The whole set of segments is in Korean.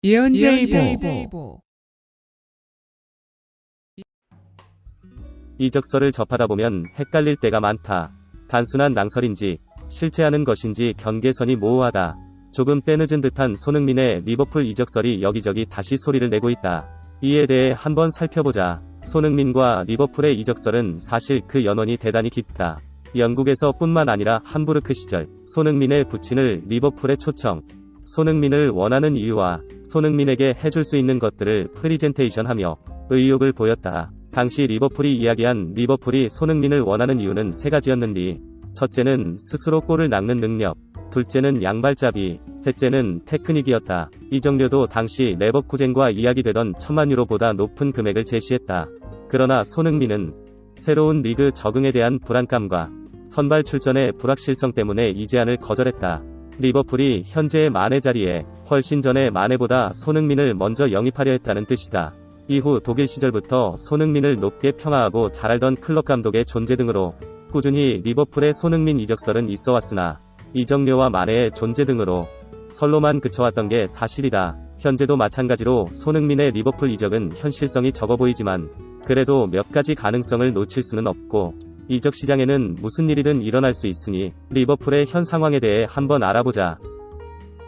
예언제이보. 이적설을 접하다 보면 헷갈릴 때가 많다. 단순한 낭설인지 실체하는 것인지 경계선이 모호하다. 조금 때늦은 듯한 손흥민의 리버풀 이적설이 여기저기 다시 소리를 내고 있다. 이에 대해 한번 살펴보자. 손흥민과 리버풀의 이적설은 사실 그 연원이 대단히 깊다. 영국에서 뿐만 아니라 함부르크 시절 손흥민의 부친을 리버풀에 초청, 손흥민을 원하는 이유와 손흥민에게 해줄 수 있는 것들을 프리젠테이션하며 의욕을 보였다. 당시 리버풀이 이야기한 리버풀이 손흥민을 원하는 이유는 세 가지였는데, 첫째는 스스로 골을 낚는 능력, 둘째는 양발잡이, 셋째는 테크닉이었다. 이정료도 당시 레버쿠젠과 이야기되던 1000만 유로보다 높은 금액을 제시했다. 그러나 손흥민은 새로운 리그 적응에 대한 불안감과 선발 출전의 불확실성 때문에 이 제안을 거절했다. 리버풀이 현재의 마네 자리에 훨씬 전에 마네보다 손흥민을 먼저 영입하려 했다는 뜻이다. 이후 독일 시절부터 손흥민을 높게 평가하고 잘 알던 클럽 감독의 존재 등으로 꾸준히 리버풀의 손흥민 이적설은 있어왔으나 이정료와 마네의 존재 등으로 설로만 그쳐왔던 게 사실이다. 현재도 마찬가지로 손흥민의 리버풀 이적은 현실성이 적어 보이지만 그래도 몇 가지 가능성을 놓칠 수는 없고, 이적 시장에는 무슨 일이든 일어날 수 있으니 리버풀의 현 상황에 대해 한번 알아보자.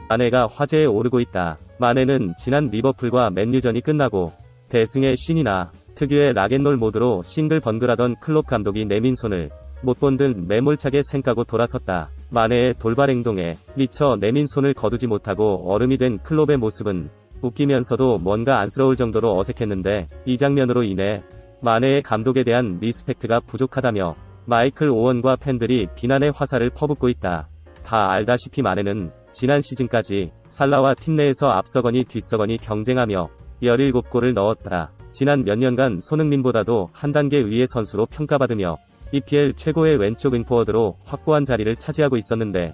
마네가 화제에 오르고 있다. 마네는 지난 리버풀과 맨유전이 끝나고 대승의 쉰이나 특유의 락앤롤 모드로 싱글벙글하던 클롭 감독이 내민 손을 못 본 듯 매몰차게 생까고 돌아섰다. 마네의 돌발 행동에 미처 내민 손을 거두지 못하고 얼음이 된 클롭의 모습은 웃기면서도 뭔가 안쓰러울 정도로 어색했는데, 이 장면으로 인해 마네의 감독에 대한 리스펙트가 부족하다며 마이클 오원과 팬들이 비난의 화살을 퍼붓고 있다. 다 알다시피 마네는 지난 시즌까지 살라와 팀 내에서 앞서거니 뒤서거니 경쟁하며 17골을 넣었다. 지난 몇 년간 손흥민보다도 한 단계 위의 선수로 평가받으며 EPL 최고의 왼쪽 윙포워드로 확고한 자리를 차지하고 있었는데,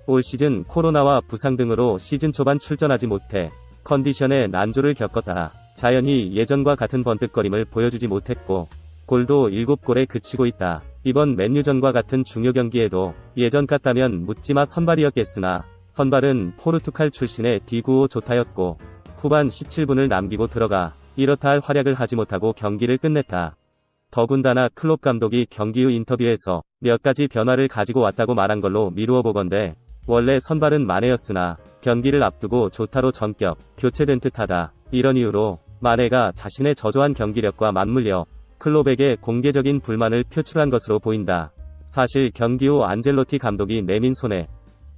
올 시즌 코로나와 부상 등으로 시즌 초반 출전하지 못해 컨디션에 난조를 겪었다. 자연히 예전과 같은 번뜩거림을 보여주지 못했고 골도 7골에 그치고 있다. 이번 맨유전과 같은 중요 경기에도 예전 같다면 묻지마 선발이었겠으나 선발은 포르투갈 출신의 디구오 조타였고 후반 17분을 남기고 들어가 이렇다 할 활약을 하지 못하고 경기를 끝냈다. 더군다나 클롭 감독이 경기 후 인터뷰에서 몇 가지 변화를 가지고 왔다고 말한 걸로 미루어 보건대, 원래 선발은 마네였으나 경기를 앞두고 조타로 전격 교체된 듯하다. 이런 이유로 마네가 자신의 저조한 경기력과 맞물려 클롭에게 공개적인 불만을 표출한 것으로 보인다. 사실 경기 후 안젤로티 감독이 내민 손에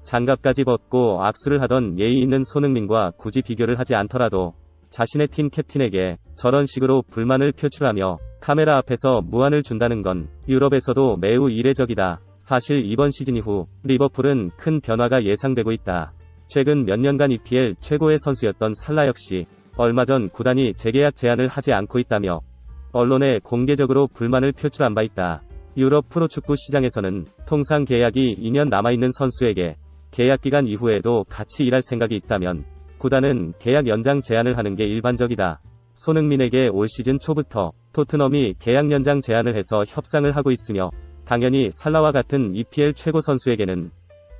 장갑까지 벗고 악수를 하던 예의 있는 손흥민과 굳이 비교를 하지 않더라도 자신의 팀 캡틴에게 저런 식으로 불만을 표출하며 카메라 앞에서 무안을 준다는 건 유럽에서도 매우 이례적이다. 사실 이번 시즌 이후 리버풀은 큰 변화가 예상되고 있다. 최근 몇 년간 EPL 최고의 선수였던 살라 역시 얼마 전 구단이 재계약 제안을 하지 않고 있다며 언론에 공개적으로 불만을 표출한 바 있다. 유럽 프로축구 시장에서는 통상 계약이 2년 남아있는 선수에게 계약 기간 이후에도 같이 일할 생각이 있다면 구단은 계약 연장 제안을 하는 게 일반적이다. 손흥민에게 올 시즌 초부터 토트넘이 계약 연장 제안을 해서 협상을 하고 있으며, 당연히 살라와 같은 EPL 최고 선수에게는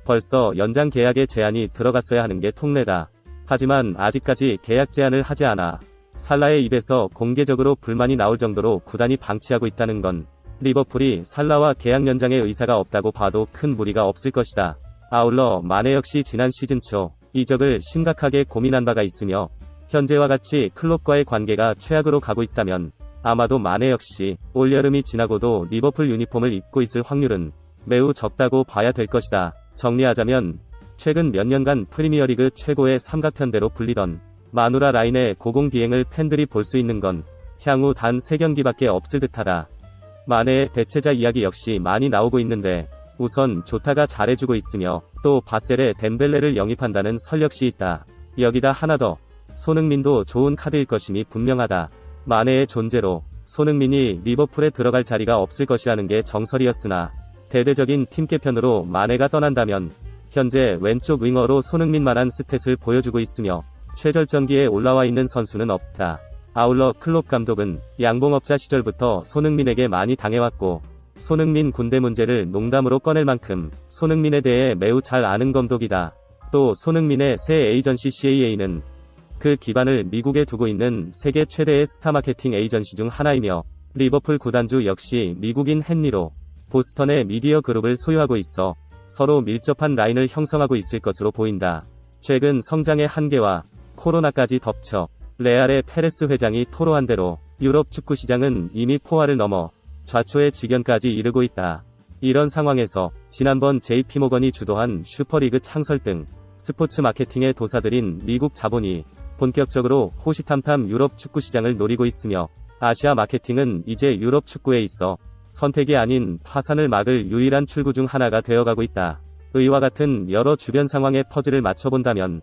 벌써 연장 계약의 제안이 들어갔어야 하는 게 통례다. 하지만 아직까지 계약 제안을 하지 않아 살라의 입에서 공개적으로 불만이 나올 정도로 구단이 방치하고 있다는 건 리버풀이 살라와 계약 연장의 의사가 없다고 봐도 큰 무리가 없을 것이다. 아울러 마네 역시 지난 시즌 초 이적을 심각하게 고민한 바가 있으며 현재와 같이 클롭과의 관계가 최악으로 가고 있다면 아마도 마네 역시 올여름이 지나고도 리버풀 유니폼을 입고 있을 확률은 매우 적다고 봐야 될 것이다. 정리하자면 최근 몇 년간 프리미어리그 최고의 삼각편대로 불리던 마누라 라인의 고공비행을 팬들이 볼 수 있는 건 향후 단 3경기밖에 없을 듯하다. 마네의 대체자 이야기 역시 많이 나오고 있는데, 우선 조타가 잘해주고 있으며 또 바셀에 덴벨레를 영입한다는 설 역시 있다. 여기다 하나 더, 손흥민도 좋은 카드일 것임이 분명하다. 마네의 존재로 손흥민이 리버풀에 들어갈 자리가 없을 것이라는 게 정설이었으나 대대적인 팀 개편으로 마네가 떠난다면 현재 왼쪽 윙어로 손흥민만한 스탯을 보여주고 있으며 최절정기에 올라와 있는 선수는 없다. 아울러 클롭 감독은 양봉업자 시절부터 손흥민에게 많이 당해왔고 손흥민 군대 문제를 농담으로 꺼낼 만큼 손흥민에 대해 매우 잘 아는 감독이다. 또 손흥민의 새 에이전시 CAA는 그 기반을 미국에 두고 있는 세계 최대의 스타 마케팅 에이전시 중 하나이며 리버풀 구단주 역시 미국인 헨리로 보스턴의 미디어 그룹을 소유하고 있어 서로 밀접한 라인을 형성하고 있을 것으로 보인다. 최근 성장의 한계와 코로나까지 덮쳐 레알의 페레스 회장이 토로한 대로 유럽 축구 시장은 이미 포화를 넘어 좌초의 직연까지 이르고 있다. 이런 상황에서 지난번 JP모건이 주도한 슈퍼리그 창설 등 스포츠 마케팅의 도사들인 미국 자본이 본격적으로 호시탐탐 유럽 축구 시장을 노리고 있으며 아시아 마케팅은 이제 유럽 축구에 있어 선택이 아닌 파산을 막을 유일한 출구 중 하나가 되어가고 있다. 의와 같은 여러 주변 상황의 퍼즐을 맞춰본다면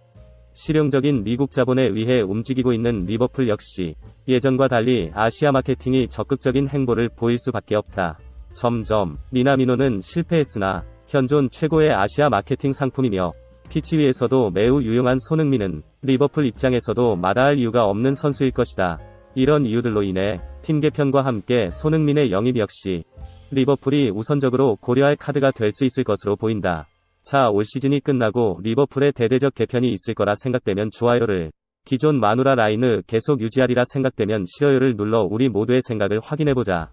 실용적인 미국 자본에 의해 움직이고 있는 리버풀 역시 예전과 달리 아시아 마케팅이 적극적인 행보를 보일 수밖에 없다. 점점 미나미노는 실패했으나 현존 최고의 아시아 마케팅 상품이며 피치 위에서도 매우 유용한 손흥민은 리버풀 입장에서도 마다할 이유가 없는 선수일 것이다. 이런 이유들로 인해 팀 개편과 함께 손흥민의 영입 역시 리버풀이 우선적으로 고려할 카드가 될 수 있을 것으로 보인다. 자, 올 시즌이 끝나고 리버풀의 대대적 개편이 있을 거라 생각되면 좋아요를, 기존 마누라 라인을 계속 유지하리라 생각되면 싫어요를 눌러 우리 모두의 생각을 확인해보자.